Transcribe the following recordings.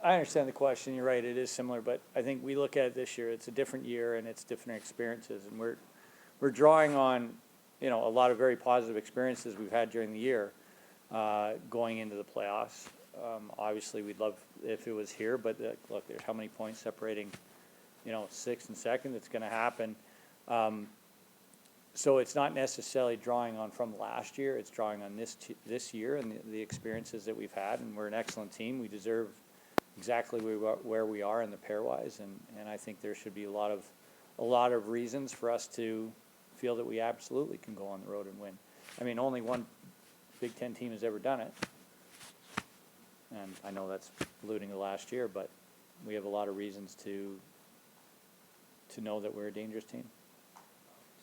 I understand the question. You're right. It is similar, but I think we look at it this year. It's a different year and it's different experiences, and we're drawing on, a lot of very positive experiences we've had during the year, going into the playoffs. Obviously, we'd love if it was here, but look, there's how many points separating, sixth and second. It's going to happen. So it's not necessarily drawing on from last year. It's drawing on this year and the experiences that we've had, and we're an excellent team. We deserve exactly where we are in the pairwise, and I think there should be a lot of reasons for us to feel that we absolutely can go on the road and win. I mean, only one Big Ten team has ever done it, and I know that's alluding to last year, but we have a lot of reasons to know that we're a dangerous team.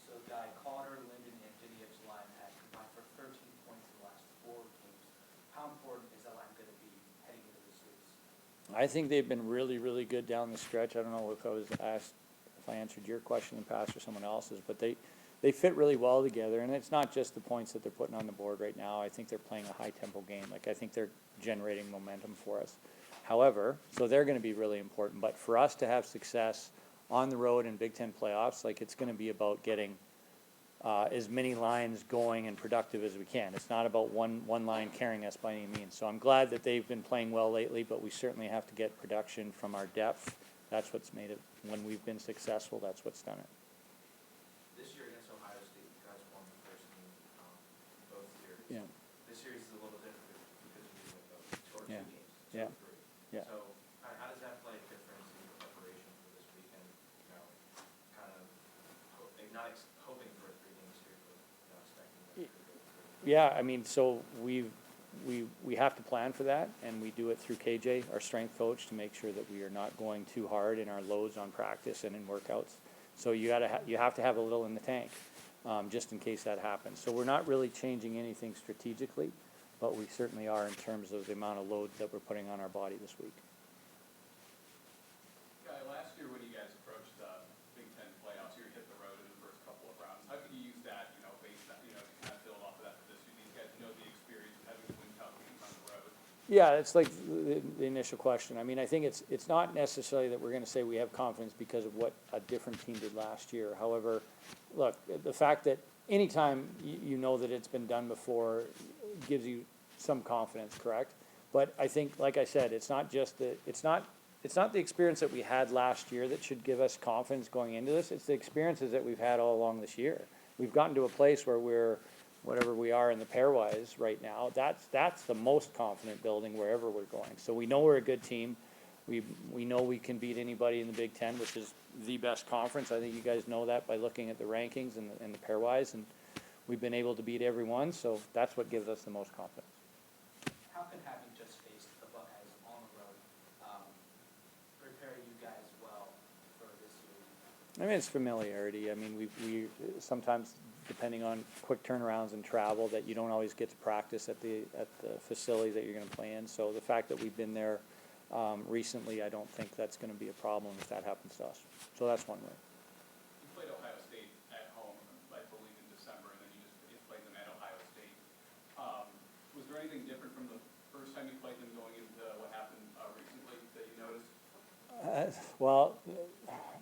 So, Guy, Connor, Linden, and Didiev's line had combined for 13 points in the last 4 games. How important is that line going to be heading into the series? I think they've been really, really good down the stretch. I don't know if I answered your question in the past or someone else's, but they fit really well together, and it's not just the points that they're putting on the board right now. I think they're playing a high-tempo game. I think they're generating momentum for us. However, so they're going to be really important, but for us to have success on the road in Big Ten playoffs, it's going to be about getting as many lines going and productive as we can. It's not about one line carrying us by any means. So I'm glad that they've been playing well lately, but we certainly have to get production from our depth. That's what's made it. When we've been successful, that's what's done it. This year against Ohio State, you guys won the first game both series. Yeah. This series is a little different because you won two Yeah. games, Yeah. 2-3. Yeah. So how does that play a difference in your preparation for this weekend? Kind of not hoping for a 3-game series, but expecting that to go through. Yeah, I mean, so we have to plan for that, and we do it through KJ, our strength coach, to make sure that we are not going too hard in our loads on practice and in workouts. So you have to have a little in the tank, just in case that happens. So we're not really changing anything strategically, but we certainly are in terms of the amount of load that we're putting on our body this week. Guy, last year when you guys approached the Big Ten playoffs, you hit the road in the first couple of rounds. How can you use that, based on, to kind of build off of that for this year? These guys know the experience of having to win tough games on the road. Yeah, it's like the initial question. I mean, I think it's not necessarily that we're going to say we have confidence because of what a different team did last year. However, look, the fact that anytime you know that it's been done before gives you some confidence, correct? But I think, like I said, it's not the experience that we had last year that should give us confidence going into this. It's the experiences that we've had all along this year. We've gotten to a place where we're whatever we are in the pairwise right now. That's the most confident building wherever we're going. So we know we're a good team. We know we can beat anybody in the Big Ten, which is the best conference. I think you guys know that by looking at the rankings and the pairwise, and we've been able to beat everyone. So that's what gives us the most confidence. How can having just faced the Buckeyes on the road prepare you guys well for this year? I mean, it's familiarity. I mean, we sometimes, depending on quick turnarounds and travel, that you don't always get to practice at the facility that you're going to play in. So the fact that we've been there recently, I don't think that's going to be a problem if that happens to us. So that's one way. You played Ohio State at home, I believe, in December, and then you just played them at Ohio State. Was there anything different from the first time you played them going into what happened recently that you noticed? Well,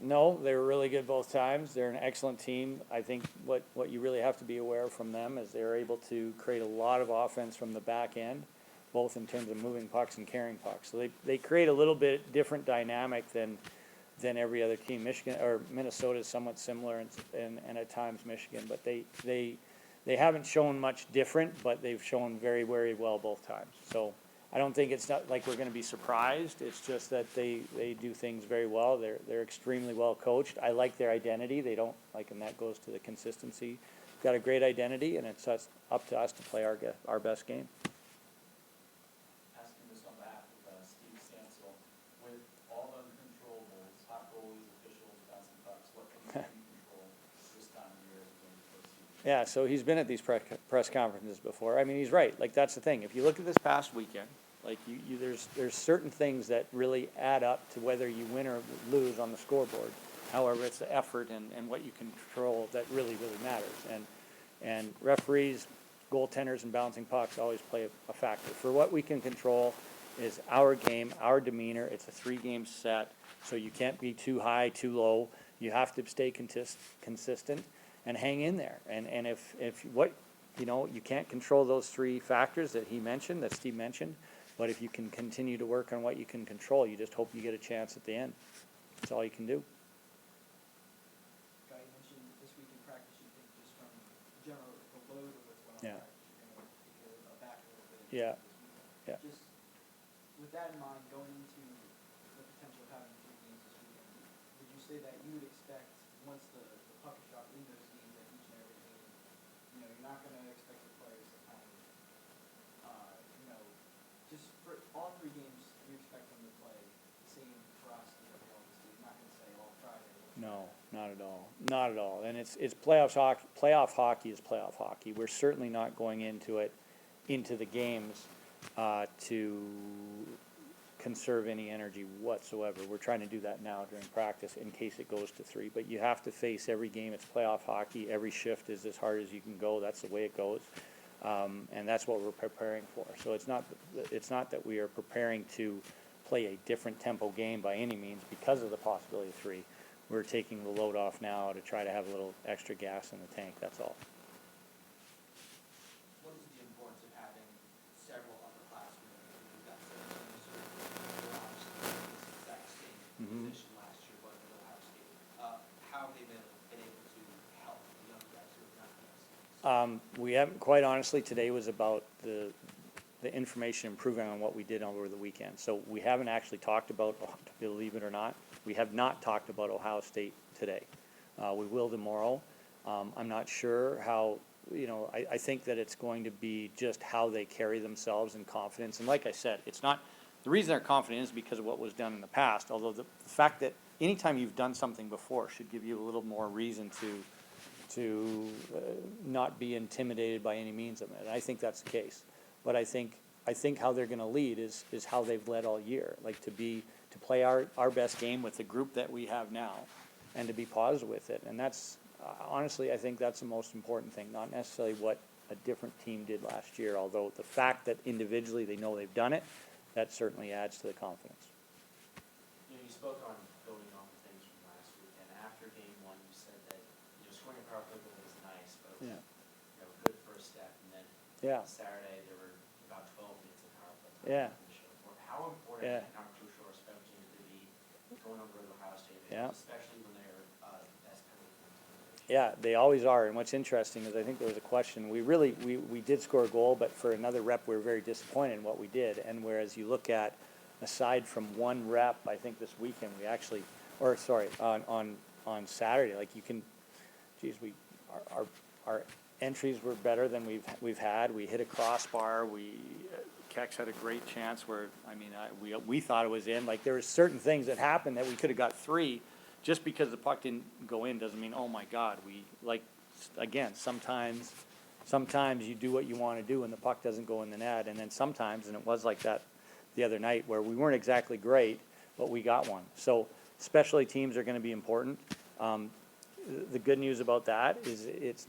no, they were really good both times. They're an excellent team. I think what you really have to be aware of from them is they're able to create a lot of offense from the back end, both in terms of moving pucks and carrying pucks. So they create a little bit different dynamic than every other team. Michigan or Minnesota is somewhat similar, and at times Michigan, but they haven't shown much different, but they've shown very, very well both times. So I don't think it's not like we're going to be surprised. It's just that they do things very well. They're extremely well coached. I like their identity. They don't and that goes to the consistency. We've got a great identity, and it's up to us to play our best game. Asking this on behalf of Steve Stansel, with all the controllables, hot goalies, officials, bouncing pucks, what can you control this time of year as we go into postseason? Yeah, so he's been at these press conferences before. I mean, he's right. That's the thing. If you look at this past weekend, there's certain things that really add up to whether you win or lose on the scoreboard. However, it's the effort and what you control that really, really matters. And referees, goaltenders, and bouncing pucks always play a factor. For what we can control, is our game, our demeanor. It's a 3-game set, so you can't be too high, too low. You have to stay consistent and hang in there. And if what, you can't control those 3 factors that he mentioned, that Steve mentioned, but if you can continue to work on what you can control, you just hope you get a chance at the end. That's all you can do. Guy, you mentioned this week in practice, you think just from general, the load of what's going on, Yeah. you're gonna take it back a little bit. Yeah. This weekend. Yeah. Just with that in mind, going into the potential of having 3 games this weekend, would you say that you would expect, once the puck is dropped in those games, that each and every game, you're not gonna expect the players to kind of, just for all 3 games, you expect them to play the same ferocity that they always do. You're not gonna say all Friday. No, not at all. Not at all. And it's playoff hockey. Playoff hockey is playoff hockey. We're certainly not going into the games to conserve any energy whatsoever. We're trying to do that now during practice in case it goes to 3. But you have to face every game. It's playoff hockey. Every shift is as hard as you can go. That's the way it goes. And that's what we're preparing for. So it's not that we are preparing to play a different tempo game by any means because of the possibility of 3. We're taking the load off now to try to have a little extra gas in the tank, that's all. What is the importance of having several upperclassmen? We've got 7 teams who were obviously in this exact same position last year, but at Ohio State. How have they been able to help the young guys who have not been? We haven't, quite honestly, today was about the information improving on what we did over the weekend. So we haven't actually talked about, believe it or not, we have not talked about Ohio State today. We will tomorrow. I'm not sure how, I think that it's going to be just how they carry themselves in confidence. And like I said, it's not, the reason they're confident is because of what was done in the past, although the fact that anytime you've done something before should give you a little more reason to not be intimidated by any means of it. And I think that's the case. But I think how they're going to lead is how they've led all year, like to play our best game with the group that we have now, and to be positive with it. And that's honestly, I think that's the most important thing, not necessarily what a different team did last year. Although the fact that individually they know they've done it, that certainly adds to the confidence. You spoke on building on the things from last week, and after game 1, you said that scoring a power play goal was nice, but it was good first step, and then Yeah. Saturday there were about 12 minutes of power play time. Yeah. How important and how crucial are special teams to be going over to Ohio State, Yeah. especially when they're the best penalty team? Yeah, they always are. And what's interesting is I think there was a question. We did score a goal, but for another rep, we were very disappointed in what we did. And whereas you look at, aside from one rep, I think this weekend we actually, or sorry, on Saturday, like you can, geez, our entries were better than we've had. We hit a crossbar. Kex had a great chance where, I mean, we thought it was in. Like there were certain things that happened that we could have got 3. Just because the puck didn't go in doesn't mean, oh my God, again, sometimes you do what you want to do and the puck doesn't go in the net. And then sometimes, and it was like that the other night, where we weren't exactly great, but we got one. So specialty teams are going to be important. The good news about that is it's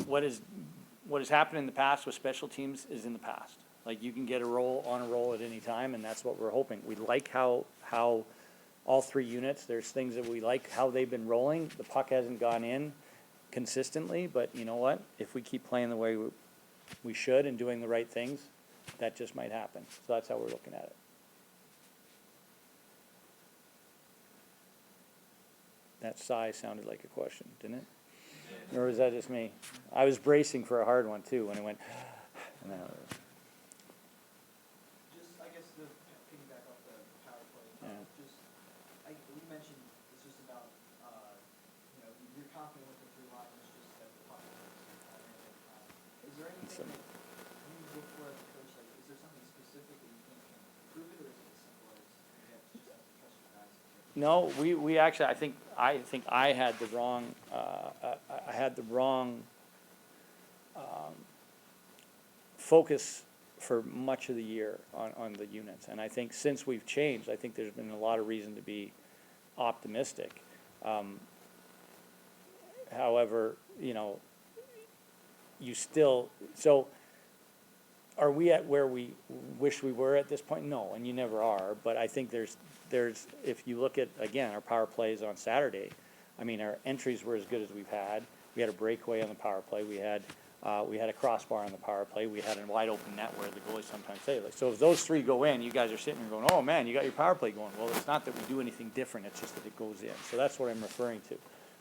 what has happened in the past with special teams is in the past. Like you can get on a roll at any time, and that's what we're hoping. We like how all 3 units, there's things that we like how they've been rolling. The puck hasn't gone in consistently, but you know what? If we keep playing the way we should and doing the right things, that just might happen. So that's how we're looking at it. That sigh sounded like a question, didn't it? Or was that just me? I was bracing for a hard one too when it went, and then Just, I guess, to piggyback off the power play, Yeah. you mentioned it's just about, you're confident with the 3 lines, it's just that the puck is there anything that you look for as a coach, like, is there something specific that you think can improve it, or is it as simple as, you just have to trust your guys? no, we actually, I think I had the wrong, focus for much of the year on the units. And I think since we've changed, I think there's been a lot of reason to be optimistic. However, you still, so are we at where we wish we were at this point? No, and you never are, but I think there's, if you look at, again, our power plays on Saturday, I mean, our entries were as good as we've had. We had a breakaway on the power play, we had a crossbar on the power play, we had a wide open net where the goalies sometimes say, like, so if those three go in, you guys are sitting there going, oh man, you got your power play going. Well, it's not that we do anything different, it's just that it goes in. So that's what I'm referring to.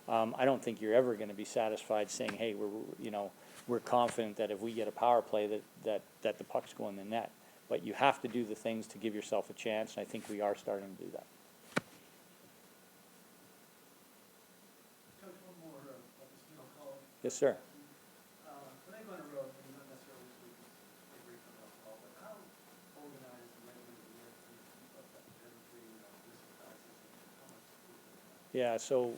I don't think you're ever gonna be satisfied saying, hey, we're confident that if we get a power play that the puck's going in the net. But you have to do the things to give yourself a chance, and I think we are starting to do that. Coach, one more about the snow call. Yes, sir. When they go on a road, maybe not necessarily this week, it's a great for alcohol, but how organized and regulated do you have to keep up that every, missing classes and how much? Yeah, so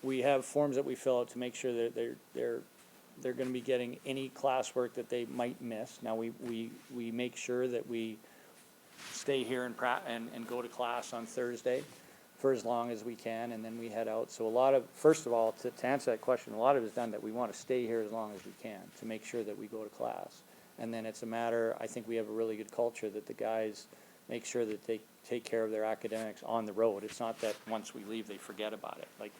we have forms that we fill out to make sure that they're gonna be getting any classwork that they might miss. Now, we make sure that we stay here and go to class on Thursday for as long as we can, and then we head out. So first of all, to answer that question, a lot of it is done that we wanna stay here as long as we can to make sure that we go to class. And then it's a matter, I think we have a really good culture that the guys make sure that they take care of their academics on the road. It's not that once we leave, they forget about it. Like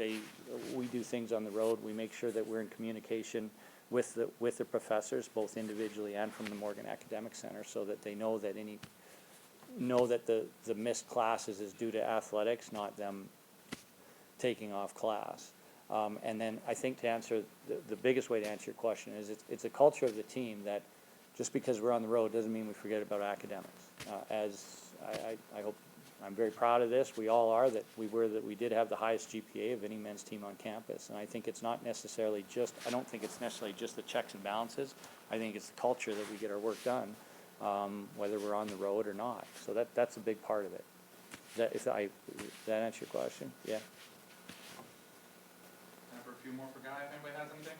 we do things on the road. We make sure that we're in communication with the professors, both individually and from the Morgan Academic Center, so that they know that the missed classes is due to athletics, not them taking off class. And then I think to answer, the biggest way to answer your question is it's a culture of the team that just because we're on the road doesn't mean we forget about academics. As I hope, I'm very proud of this, we all are, that we did have the highest GPA of any men's team on campus. And I think it's not necessarily I don't think it's necessarily just the checks and balances. I think it's the culture that we get our work done, whether we're on the road or not. So that's a big part of it. Does that answer your question? Yeah. Time for a few more for Guy, if anybody has anything?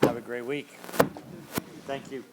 Have a great week. Thank you.